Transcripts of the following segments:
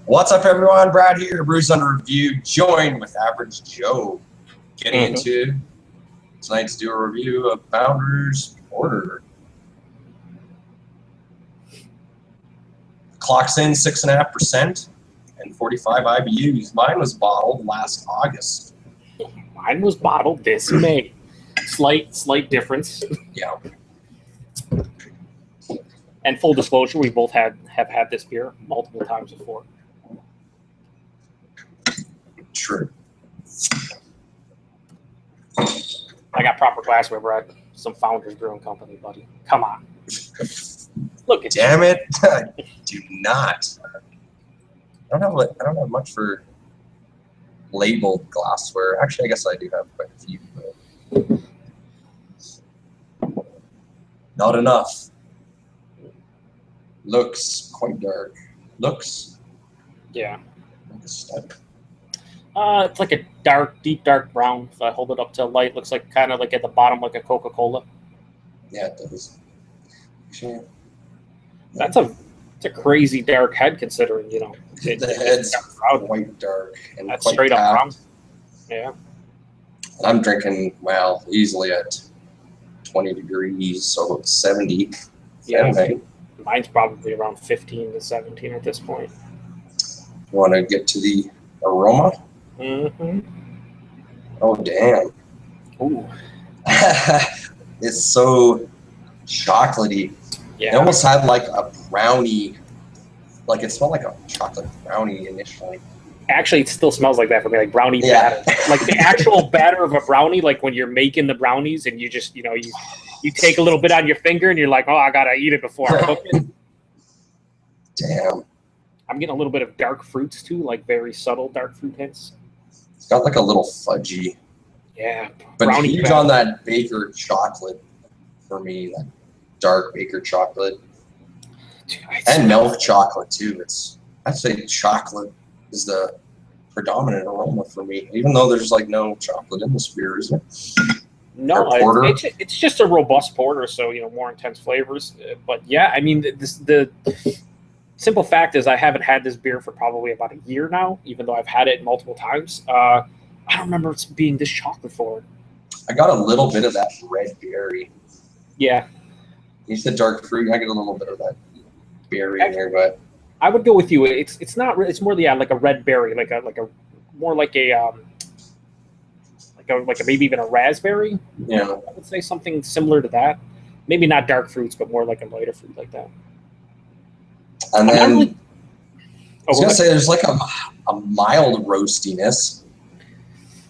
What's up, everyone? Brad here, Brews Under Review, joined with Average Joe. Getting into tonight's do a review of Founders Porter. Clocks in 6.5% and 45 IBUs. Mine was bottled last August. Mine was bottled this May. Slight difference. Yeah. And full disclosure, we both have had this beer multiple times before. True. I got proper glassware, Brad. Some Founders Brewing Company, buddy. Come on. Look at Damn it. Do not. I don't have much for labeled glassware. Actually, I guess I do have quite a few, but not enough. Looks quite dark. Looks Yeah. like a step. It's like a deep dark brown. If I hold it up to light, looks like kind of like at the bottom like a Coca-Cola. Yeah, it does. Actually, It's a crazy dark head considering, you know. the head's quite dark and That's quite straight up brown. packed. Yeah. And I'm drinking, well, easily at 20 degrees, so it's 70. Yeah. Fahrenheit. Mine's probably around 15 to 17 at this point. You want to get to the aroma? Mm-hmm. Oh, damn. Ooh. It's so chocolatey. It Yeah. almost had like a brownie, like it smelled like a chocolate brownie initially. Actually, it still smells like that for me, like brownie Yeah. batter. Like the actual batter of a brownie, like when you're making the brownies and you just, you know, you take a little bit on your finger and you're like, oh, I got to eat it before I cook it. Damn. I'm getting a little bit of dark fruits too, like very subtle dark fruit hints. It's got like a little fudgy, Yeah. but Brownie huge batter. on that baker chocolate for me, that dark baker chocolate. And milk chocolate too. I'd say chocolate is the predominant aroma for me, even though there's like no chocolate in this beer, isn't it? No, Or porter. it's just a robust porter, so, you know, more intense flavors. But yeah, I mean, the simple fact is I haven't had this beer for probably about a year now, even though I've had it multiple times. I don't remember it being this chocolate forward. I got a little bit of that red berry. Yeah, You said dark fruit. I get a little bit of that berry in there, but I would go with you. It's not really. It's more like a red berry, like a more like a maybe even a raspberry. yeah. I would say something similar to that. Maybe not dark fruits, but more like a lighter fruit like that. And I'm then not really- I was gonna say there's like a mild roastiness.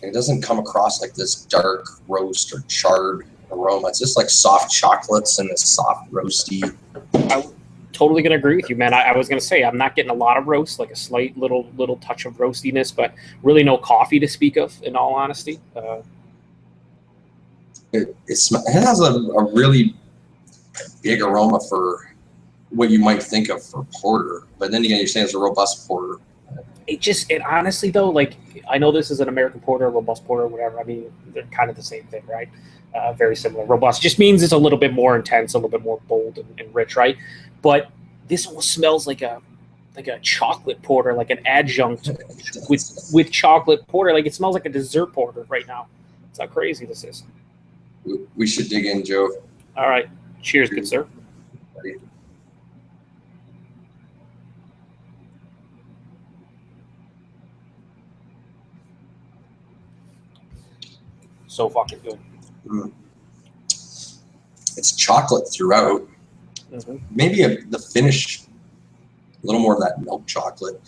It doesn't come across like this dark roast or charred aroma. It's just like soft chocolates and this soft roasty. Totally gonna agree with you, man. I was gonna say I'm not getting a lot of roast, like a slight little touch of roastiness, but really no coffee to speak of. In all honesty, It has a really big aroma for what you might think of for porter, but then again, you're saying it's a robust porter. it honestly though, like I know this is an American porter, robust porter, whatever. I mean, they're kind of the same thing, right? Very similar. Robust just means it's a little bit more intense, a little bit more bold and rich, right? But this almost smells like a chocolate porter, like an adjunct with chocolate porter. Like it smells like a dessert porter right now. That's how crazy this is. We should dig in, Joe. All right. Cheers, good sir. So fucking good. It's chocolate throughout. Mm-hmm. Maybe the finish, a little more of that milk chocolate.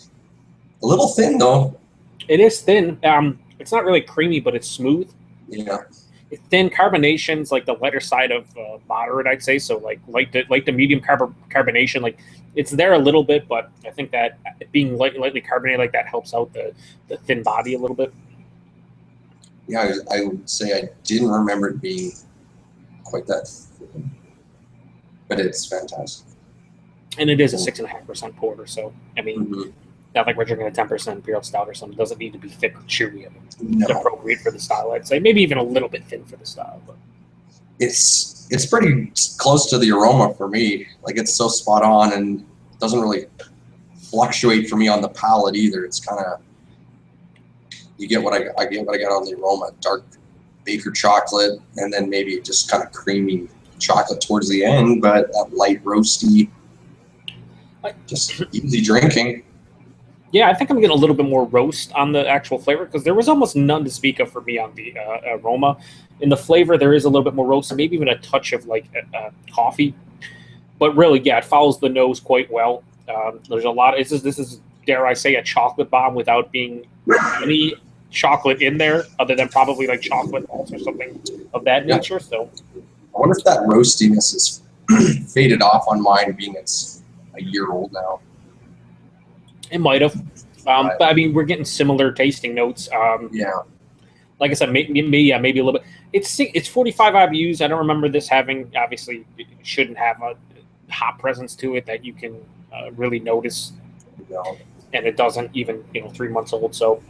A little thin though. It is thin. It's not really creamy, but it's smooth. Yeah. It's thin. Carbonation's like the lighter side of moderate, I'd say. So like the medium carbonation, like it's there a little bit, but I think that being lightly carbonated like that helps out the thin body a little bit. Yeah, I would say I didn't remember it being quite that thin, but it's fantastic. And it is a 6.5% porter, so I mean, not like we're drinking a 10% imperial stout or something. It doesn't need to be thick or chewy. It's appropriate for the style, I'd say. Maybe even a little bit thin for the style. But It's pretty close to the aroma for me. Like it's so spot on and doesn't really fluctuate for me on the palate either. It's kind of, you get what I get what I got on the aroma: dark baker chocolate, and then maybe just kind of creamy chocolate towards the end, but that light roasty, just easy drinking. Yeah, I think I'm getting a little bit more roast on the actual flavor because there was almost none to speak of for me on the aroma. In the flavor, there is a little bit more roast and maybe even a touch of like coffee. But really, yeah, it follows the nose quite well. There's a lot. This is, dare I say, a chocolate bomb without being any chocolate in there, other than probably like chocolate malts or something of that nature. So I wonder if that roastiness is faded off on mine, being it's a year old now. it might have. But I mean, we're getting similar tasting notes. Yeah. Like I said, maybe a little bit. It's 45 IBUs. I don't remember this having, obviously, it shouldn't have a hot presence to it that you can really notice. No. And it doesn't, even 3 months old. So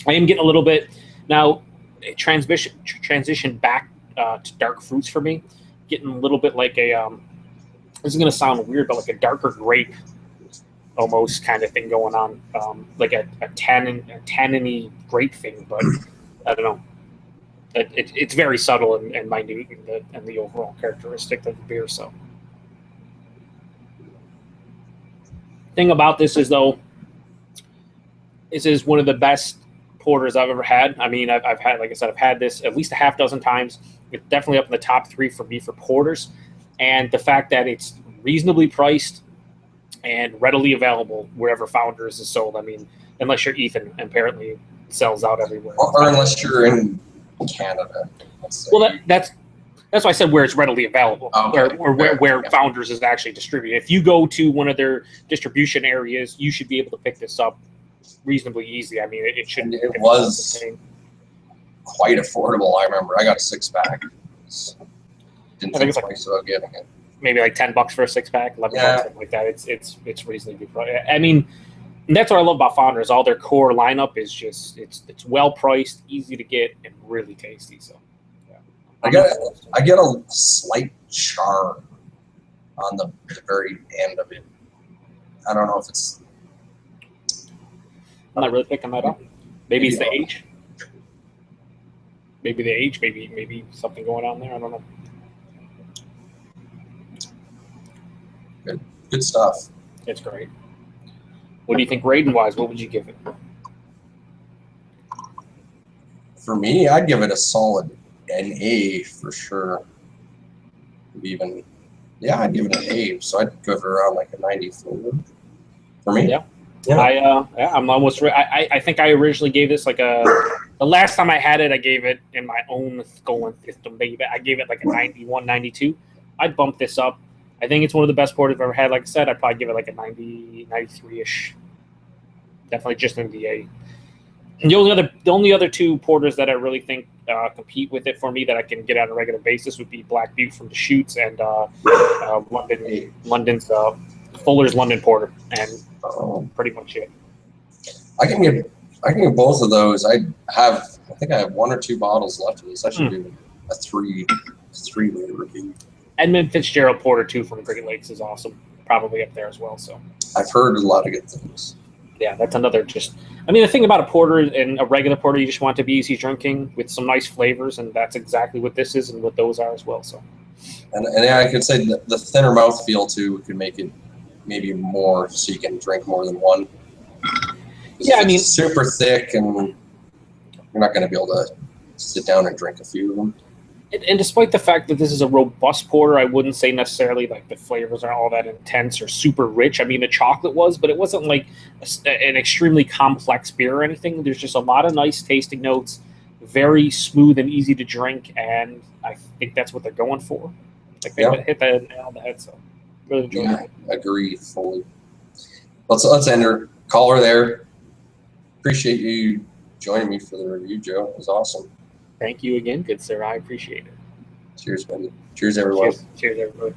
I am getting a little bit now. Transition back to dark fruits for me, getting a little bit like a. This is gonna sound weird, but like a darker grape, almost kind of thing going on, like a tanniny grape thing. But I don't know. It's very subtle and minute in the overall characteristic of the beer. So, thing about this is though, this is one of the best porters I've ever had. I mean, I've had, like I said, I've had this at least a half dozen times. It's definitely up in the top 3 for me for porters, and the fact that it's reasonably priced and readily available wherever Founders is sold. I mean, unless you're Ethan, apparently it sells out everywhere. Or unless you're in Canada. Well, that's why I said where it's readily available, okay. or where Founders is actually distributed. If you go to one of their distribution areas, you should be able to pick this up reasonably easy. I mean, it shouldn't. It was quite affordable. I remember I got a 6-pack. Didn't think twice about getting it. Maybe like $10 for a 6-pack, $11, something like that. It's reasonably good. I mean, that's what I love about Founders. All their core lineup is just it's well priced, easy to get, and really tasty. So, yeah. I get a slight char on the very end of it. I don't know if it's. I'm not really picking that up. Maybe it's the age. Maybe the age. Maybe something going on there. I don't know. Good stuff. It's great. What do you think rating wise? What would you give it? For me, I'd give it a solid an A for sure. Even, yeah, I'd give it an A. So I'd give it around like a 94 for me. Yeah. I'm almost. I think I originally gave this like the last time I had it, I gave it in my own scoring system. I gave it like a 91, 92. I'd bump this up. I think it's one of the best porters I've ever had. Like I said, I'd probably give it like a 90, 93-ish. Definitely just in the A. And the only other 2 porters that I really think compete with it for me that I can get on a regular basis would be Black Butte from Deschutes and London's Fuller's London Porter, and pretty much it. I can get both of those. I think I have 1 or 2 bottles left of this. I should do a 3-liter review. Edmund Fitzgerald Porter 2 from Great Lakes is awesome. Probably up there as well. So I've heard a lot of good things. Yeah, that's another the thing about a porter and a regular porter, you just want it to be easy drinking with some nice flavors, and that's exactly what this is and what those are as well. So, and yeah, I could say the thinner mouthfeel too could make it maybe more so you can drink more than one. Yeah, I mean, super thick, and you're not going to be able to sit down and drink a few of them. And despite the fact that this is a robust porter, I wouldn't say necessarily like the flavors aren't all that intense or super rich. I mean, the chocolate was, but it wasn't like an extremely complex beer or anything. There's just a lot of nice tasting notes, very smooth and easy to drink, and I think that's what they're going for. Like they hit the nail on the head. So really enjoyed it. Agree fully. Let's end her caller there. Appreciate you joining me for the review, Joe. It was awesome. Thank you again, good sir. I appreciate it. Cheers, buddy. Cheers, everyone. Cheers everybody.